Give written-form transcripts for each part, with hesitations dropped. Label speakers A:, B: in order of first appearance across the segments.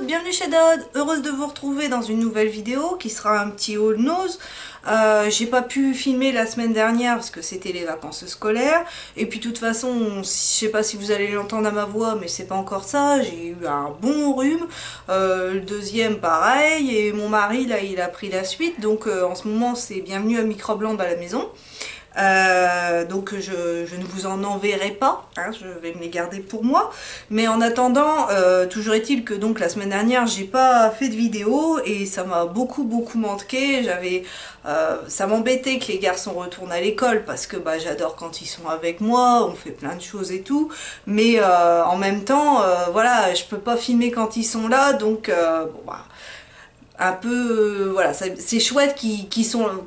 A: bienvenue chez Dod, heureuse de vous retrouver dans une nouvelle vidéo qui sera un petit haul nose. J'ai pas pu filmer la semaine dernière parce que c'était les vacances scolaires et puis de toute façon, je sais pas si vous allez l'entendre à ma voix mais c'est pas encore ça, j'ai eu un bon rhume, le deuxième pareil et mon mari là il a pris la suite donc en ce moment c'est bienvenue à Microbland à la maison. Donc je ne vous en enverrai pas, hein, je vais me les garder pour moi. Mais en attendant, toujours est-il que donc la semaine dernière j'ai pas fait de vidéo et ça m'a beaucoup manqué. Ça m'embêtait que les garçons retournent à l'école parce que bah, j'adore quand ils sont avec moi, on fait plein de choses et tout. Mais en même temps, voilà, je peux pas filmer quand ils sont là, donc bon bah. Un peu voilà, c'est chouette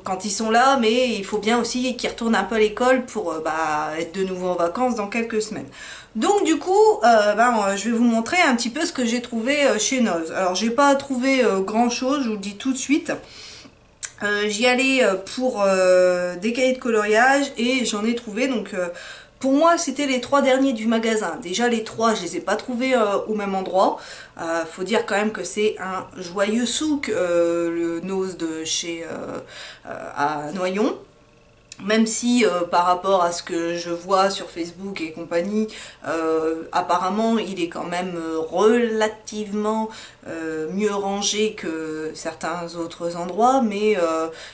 A: quand ils sont là, mais il faut bien aussi qu'ils retournent un peu à l'école pour bah, être de nouveau en vacances dans quelques semaines. Donc du coup je vais vous montrer un petit peu ce que j'ai trouvé chez Noz. Alors j'ai pas trouvé grand chose, je vous le dis tout de suite. J'y allais pour des cahiers de coloriage et j'en ai trouvé donc pour moi, c'était les trois derniers du magasin. Déjà, les trois, je les ai pas trouvés au même endroit. Faut dire quand même que c'est un joyeux souk, le Nose de chez à Noyon. Même si par rapport à ce que je vois sur Facebook et compagnie, apparemment il est quand même relativement mieux rangé que certains autres endroits, mais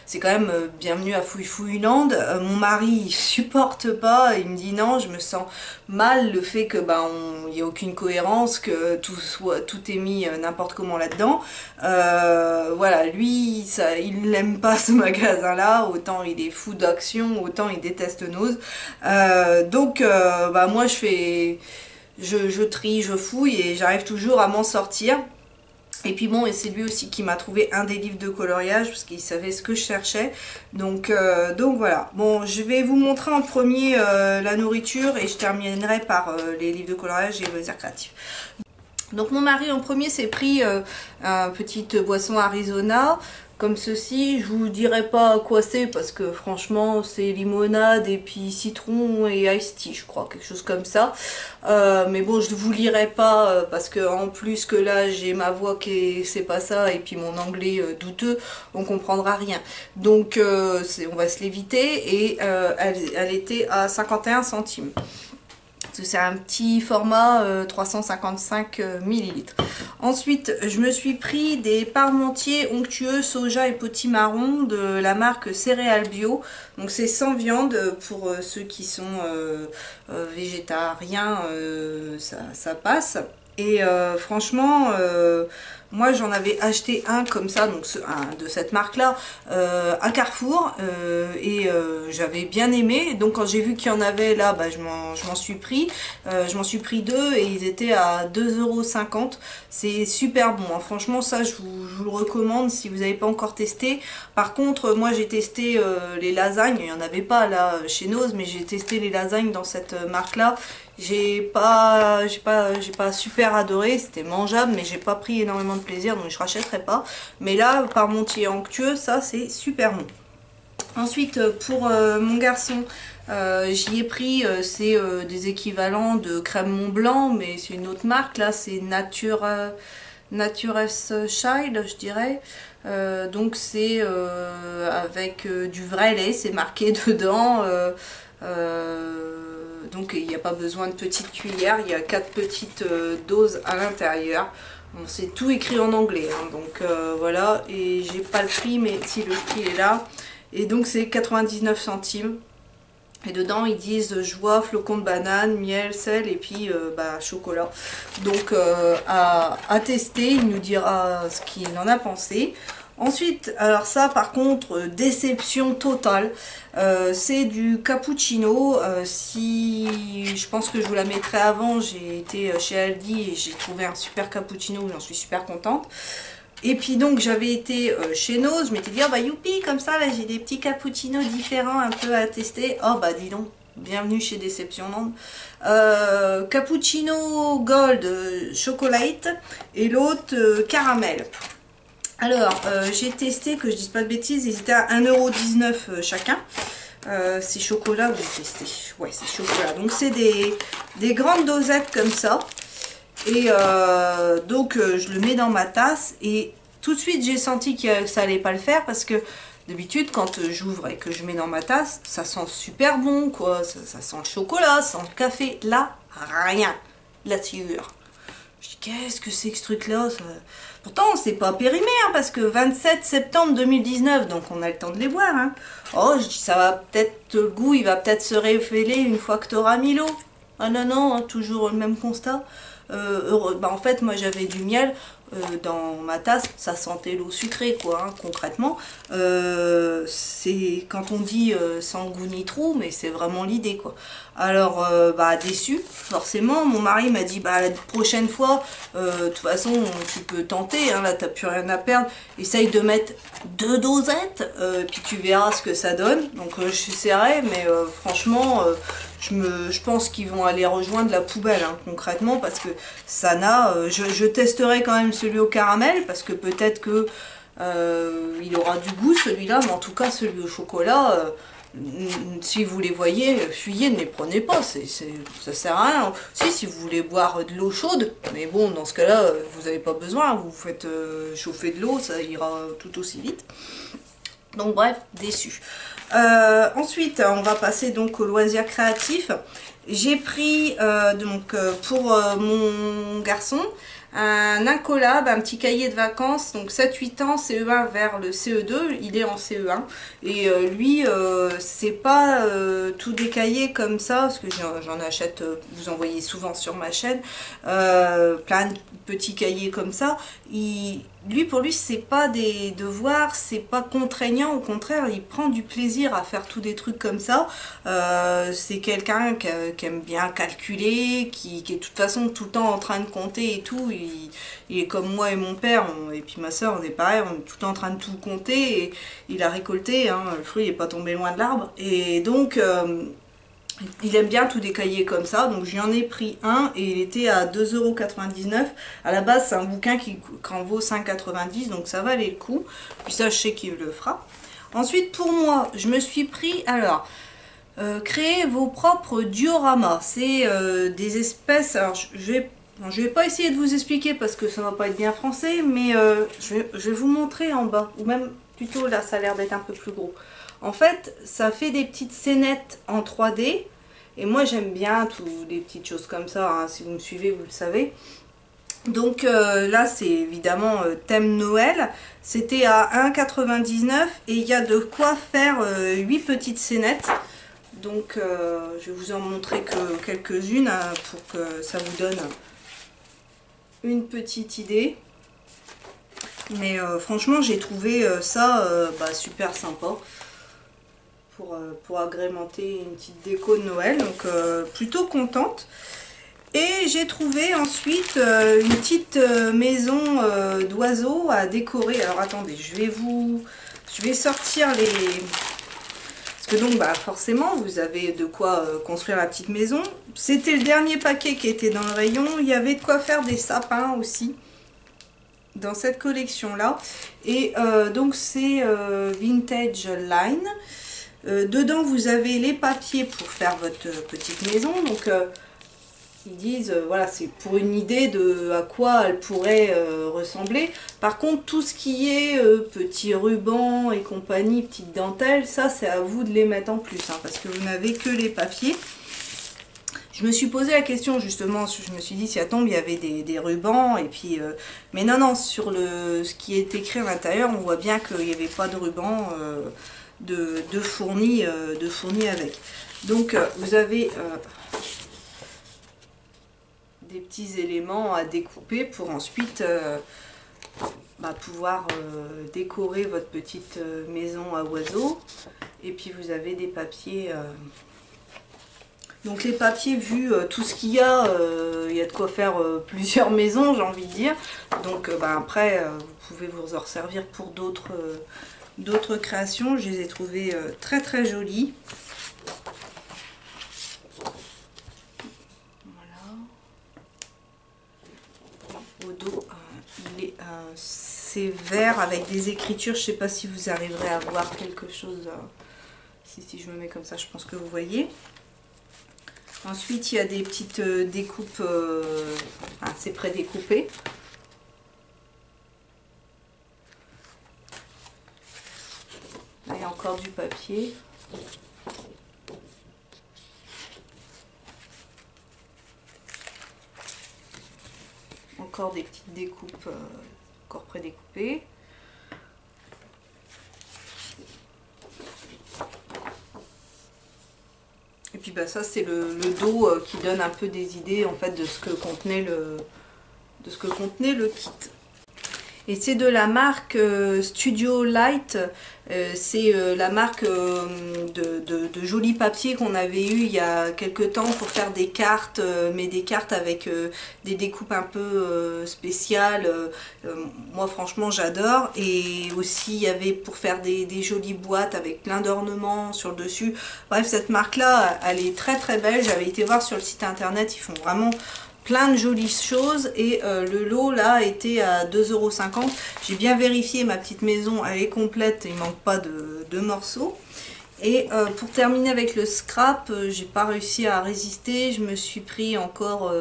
A: c'est quand même bienvenue à Fouille-Fouille-Land. Mon mari il supporte pas, il me dit non, je me sens mal le fait que il y a aucune cohérence, que tout est mis n'importe comment là-dedans. Voilà, lui il n'aime pas ce magasin là, autant il est fou d'action, autant il déteste Nose. Donc moi je trie, je fouille et j'arrive toujours à m'en sortir. Et puis bon, et c'est lui aussi qui m'a trouvé un des livres de coloriage parce qu'il savait ce que je cherchais. Donc voilà. Bon, je vais vous montrer en premier la nourriture et je terminerai par les livres de coloriage et loisirs créatifs. Donc mon mari en premier s'est pris une petite boisson Arizona comme ceci. Je vous dirai pas quoi c'est parce que franchement c'est limonade et puis citron et iced tea, je crois, quelque chose comme ça. Mais bon, je vous lirai pas parce que en plus que là j'ai ma voix qui c'est pas ça et puis mon anglais douteux, on comprendra rien. Donc on va se l'éviter et elle était à 51 centimes. C'est un petit format 355 ml. Ensuite, je me suis pris des parmentiers onctueux soja et potimarron de la marque Céréales Bio. Donc c'est sans viande pour ceux qui sont végétariens, ça passe. Et franchement, moi j'en avais acheté un comme ça, donc un de cette marque là, à Carrefour, et j'avais bien aimé. Donc quand j'ai vu qu'il y en avait là, je m'en suis pris. Je m'en suis pris deux et ils étaient à 2,50 €. C'est super bon, hein. Franchement ça je vous le recommande si vous n'avez pas encore testé. Par contre moi j'ai testé les lasagnes, il n'y en avait pas là chez Nose, mais j'ai testé les lasagnes dans cette marque là. J'ai pas super adoré, c'était mangeable mais j'ai pas pris énormément de plaisir donc je rachèterai pas. Mais là parmentier onctueux, ça c'est super bon. Ensuite pour mon garçon, j'y ai pris c'est des équivalents de crème Mont Blanc mais c'est une autre marque, là c'est Nature's Child je dirais. Donc c'est avec du vrai lait, c'est marqué dedans. Donc il n'y a pas besoin de petites cuillères, il y a 4 petites doses à l'intérieur. Bon, c'est tout écrit en anglais, hein, donc voilà, et j'ai pas le prix, mais si le prix est là. Et donc c'est 99 centimes. Et dedans ils disent joie, flocons de banane, miel, sel et puis chocolat. Donc à tester, il nous dira ce qu'il en a pensé. Ensuite, alors ça par contre, déception totale, c'est du cappuccino. Je pense que je vous la mettrai avant, j'ai été chez Aldi et j'ai trouvé un super cappuccino, j'en suis super contente. Et puis donc j'avais été chez Nose, je m'étais dit, oh bah youpi, comme ça là j'ai des petits cappuccinos différents un peu à tester. Oh bah dis donc, bienvenue chez Deceptionland. Cappuccino Gold Chocolate et l'autre caramel. Alors, j'ai testé, que je dise pas de bêtises, ils étaient à 1,19 € chacun. C'est chocolat, vous testez. Ouais, c'est chocolat. Donc, c'est des grandes dosettes comme ça. Et donc je le mets dans ma tasse et tout de suite j'ai senti que ça allait pas le faire parce que d'habitude quand j'ouvre et que je mets dans ma tasse, ça sent super bon quoi, ça sent le chocolat, ça sent le café. Là, rien, la sciure. Je dis qu'est-ce que c'est que ce truc là ça... Pourtant c'est pas périmé hein, parce que 27 septembre 2019, donc on a le temps de les boire. Hein. Oh je dis ça va peut-être, le goût il va peut-être se révéler une fois que t'auras mis l'eau. Ah non non, hein, toujours le même constat. Bah en fait moi j'avais du miel dans ma tasse, ça sentait l'eau sucrée quoi hein, concrètement. C'est quand on dit sans goût ni trou, mais c'est vraiment l'idée quoi. Alors bah déçu forcément, mon mari m'a dit bah la prochaine fois de toute façon tu peux tenter hein, là t'as plus rien à perdre, essaye de mettre 2 dosettes puis tu verras ce que ça donne. Donc j'essaierai mais franchement je pense qu'ils vont aller rejoindre la poubelle hein, concrètement parce que ça n'a... je testerai quand même celui au caramel parce que peut-être que il aura du goût celui-là, mais en tout cas celui au chocolat, si vous les voyez, fuyez, ne les prenez pas, ça sert à rien. Si vous voulez boire de l'eau chaude, mais bon dans ce cas-là vous n'avez pas besoin, vous faites chauffer de l'eau, ça ira tout aussi vite. Donc bref, déçu. Ensuite, on va passer donc au loisir créatif. J'ai pris pour mon garçon un incollable, un petit cahier de vacances, donc 7-8 ans, CE1 vers le CE2, il est en CE1. Et lui, c'est pas tous des cahiers comme ça, parce que j'en achète, vous en voyez souvent sur ma chaîne, plein de petits cahiers comme ça. Pour lui, c'est pas des devoirs, c'est pas contraignant, au contraire, il prend du plaisir à faire tous des trucs comme ça. C'est quelqu'un qui aime bien calculer, qui est de toute façon tout le temps en train de compter et tout. Il est comme moi et mon père, et puis ma soeur, on est pareil, on est tout le temps en train de tout compter, et il a récolté, hein, le fruit n'est pas tombé loin de l'arbre. Et donc... il aime bien tous des cahiers comme ça, donc j'en ai pris un et il était à 2,99 €. À la base, c'est un bouquin qui en vaut 5,90 €, donc ça valait le coup. Puis ça, je sais qu'il le fera. Ensuite, pour moi, je me suis pris, alors, créer vos propres dioramas. C'est des espèces, alors je vais pas essayer de vous expliquer parce que ça va pas être bien français, mais je vais vous montrer en bas, ou même plutôt là, ça a l'air d'être un peu plus gros. En fait, ça fait des petites scénettes en 3D. Et moi, j'aime bien toutes des petites choses comme ça. Hein. Si vous me suivez, vous le savez. Donc là, c'est évidemment thème Noël. C'était à 1,99 € et il y a de quoi faire 8 petites scénettes. Donc, je vais vous en montrer que quelques-unes hein, pour que ça vous donne une petite idée. Mais franchement, j'ai trouvé ça super sympa. Pour agrémenter une petite déco de Noël, donc plutôt contente. Et j'ai trouvé ensuite une petite maison d'oiseaux à décorer. Alors attendez, je vais sortir les... Parce que donc forcément vous avez de quoi construire la petite maison. C'était le dernier paquet qui était dans le rayon. Il y avait de quoi faire des sapins aussi dans cette collection là. Et donc c'est Vintage Line. Dedans vous avez les papiers pour faire votre petite maison, donc ils disent voilà, c'est pour une idée de à quoi elle pourrait ressembler. Par contre tout ce qui est petits rubans et compagnie, petites dentelles, ça c'est à vous de les mettre en plus hein, parce que vous n'avez que les papiers. Je me suis posé la question justement, je me suis dit si à tombe il y avait des rubans et puis mais non sur ce qui est écrit à l'intérieur on voit bien qu'il n'y avait pas de ruban de fourni avec. Donc vous avez des petits éléments à découper pour ensuite pouvoir décorer votre petite maison à oiseaux. Et puis vous avez des papiers donc les papiers, vu tout ce qu'il y a de quoi faire plusieurs maisons, j'ai envie de dire. Donc après vous pouvez vous en servir pour d'autres créations. Je les ai trouvées très très jolies. Voilà. Au dos, c'est vert avec des écritures. Je ne sais pas si vous arriverez à voir quelque chose. Si je me mets comme ça, je pense que vous voyez. Ensuite, il y a des petites découpes, c'est pré-découpé. Là, il y a encore du papier. Encore des petites découpes, encore pré-découpées. Et puis bah, ça c'est le dos qui donne un peu des idées en fait de ce que contenait le kit. Et c'est de la marque Studio Light, c'est la marque de jolis papiers qu'on avait eu il y a quelques temps pour faire des cartes, mais des cartes avec des découpes un peu spéciales. Moi franchement j'adore. Et aussi il y avait pour faire des jolies boîtes avec plein d'ornements sur le dessus. Bref, cette marque là elle est très très belle, j'avais été voir sur le site internet, ils font vraiment plein de jolies choses. Et le lot là était à 2,50 €. J'ai bien vérifié, ma petite maison elle est complète, il ne manque pas de morceaux. Et pour terminer avec le scrap, j'ai pas réussi à résister, je me suis pris encore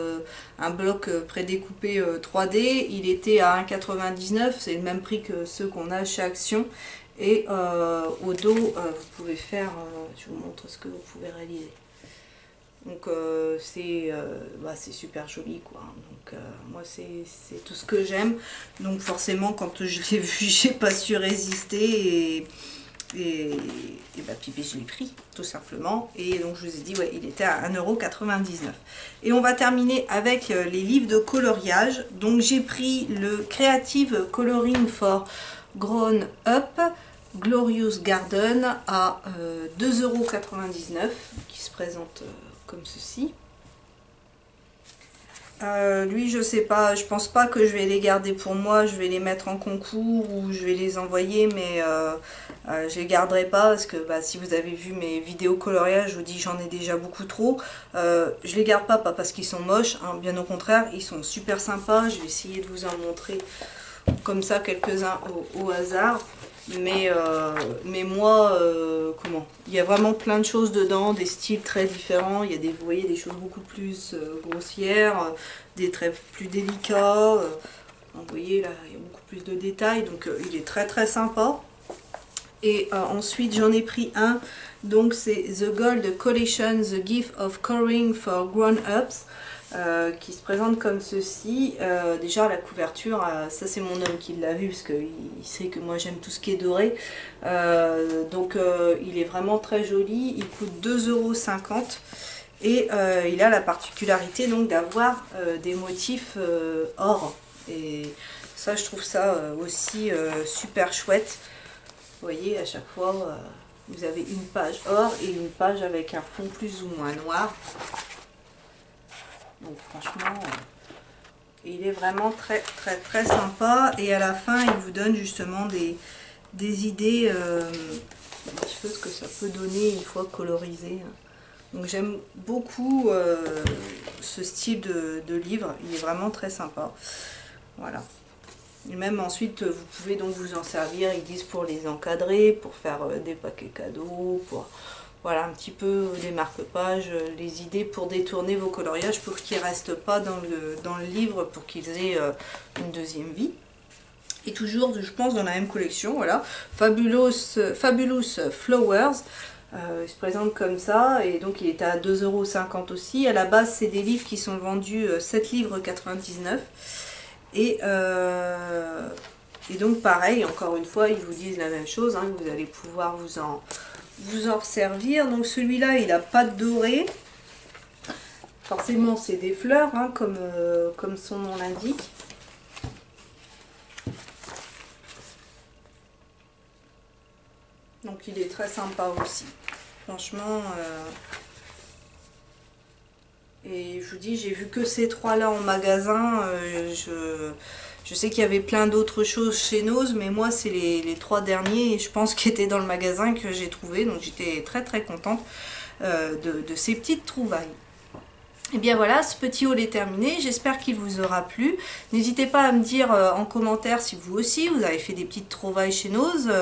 A: un bloc prédécoupé 3D, il était à 1,99 €, c'est le même prix que ceux qu'on a chez Action. Et au dos vous pouvez faire, je vous montre ce que vous pouvez réaliser. Donc c'est super joli quoi. Donc moi c'est tout ce que j'aime. Donc forcément quand je l'ai vu j'ai pas su résister et puis je l'ai pris tout simplement. Et donc je vous ai dit ouais, il était à 1,99 €. Et on va terminer avec les livres de coloriage. Donc j'ai pris le Creative Coloring for Grown Up Glorious Garden à 2,99 € qui se présente comme ceci. Lui je sais pas, je pense pas que je vais les garder pour moi, je vais les mettre en concours ou je vais les envoyer, mais je les garderai pas parce que bah, si vous avez vu mes vidéos coloriage, je vous dis j'en ai déjà beaucoup trop. Je les garde pas parce qu'ils sont moches, hein, bien au contraire ils sont super sympas. Je vais essayer de vous en montrer comme ça quelques-uns au hasard. Mais moi, il y a vraiment plein de choses dedans, des styles très différents. Il y a des, vous voyez, des choses beaucoup plus grossières, des traits plus délicats. Vous voyez là, il y a beaucoup plus de détails, donc il est très très sympa. Et ensuite j'en ai pris un, donc c'est The Gold Collection, The Gift of Coloring for Grown-Ups. Qui se présente comme ceci. Déjà la couverture, ça c'est mon homme qui l'a vu parce qu'il sait que moi j'aime tout ce qui est doré. Donc il est vraiment très joli, il coûte 2,50 € et il a la particularité donc d'avoir des motifs or. Et ça je trouve ça aussi super chouette. Vous voyez, à chaque fois vous avez une page or et une page avec un fond plus ou moins noir. Donc franchement, il est vraiment très très très sympa. Et à la fin, il vous donne justement des idées, un petit peu ce que ça peut donner une fois colorisé. Donc j'aime beaucoup ce style de livre, il est vraiment très sympa. Voilà. Et même ensuite, vous pouvez donc vous en servir, ils disent pour les encadrer, pour faire des paquets cadeaux, pour... Voilà un petit peu les marque-pages, les idées pour détourner vos coloriages pour qu'ils ne restent pas dans le livre, pour qu'ils aient une deuxième vie. Et toujours, je pense, dans la même collection, voilà, Fabulous Flowers. Il se présente comme ça, et donc il est à 2,50 € aussi. À la base, c'est des livres qui sont vendus 7,99 €. Et donc pareil, encore une fois, ils vous disent la même chose, hein, vous allez pouvoir vous en resservir. Donc celui-là, il n'a pas de doré. Forcément, c'est des fleurs, hein, comme son nom l'indique. Donc il est très sympa aussi. Franchement, et je vous dis, j'ai vu que ces trois-là en magasin. Je sais qu'il y avait plein d'autres choses chez Nose, mais moi c'est les trois derniers, je pense, qui étaient dans le magasin que j'ai trouvé. Donc j'étais très très contente de ces petites trouvailles. Et bien voilà, ce petit haul est terminé, j'espère qu'il vous aura plu. N'hésitez pas à me dire en commentaire si vous aussi, vous avez fait des petites trouvailles chez Nose.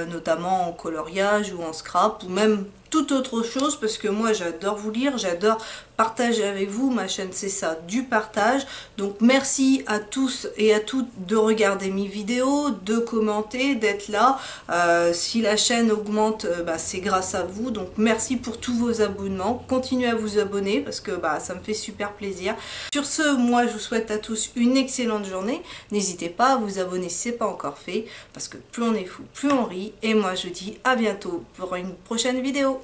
A: notamment en coloriage ou en scrap ou même toute autre chose, parce que moi j'adore vous lire, j'adore partager avec vous. Ma chaîne c'est ça, du partage. Donc merci à tous et à toutes de regarder mes vidéos, de commenter, d'être là. Si la chaîne augmente, c'est grâce à vous. Donc merci pour tous vos abonnements. Continuez à vous abonner parce que ça me fait super plaisir. Sur ce, moi je vous souhaite à tous une excellente journée. N'hésitez pas à vous abonner si ce n'est pas encore fait, parce que plus on est fou, plus on rit. Et moi je vous dis à bientôt pour une prochaine vidéo.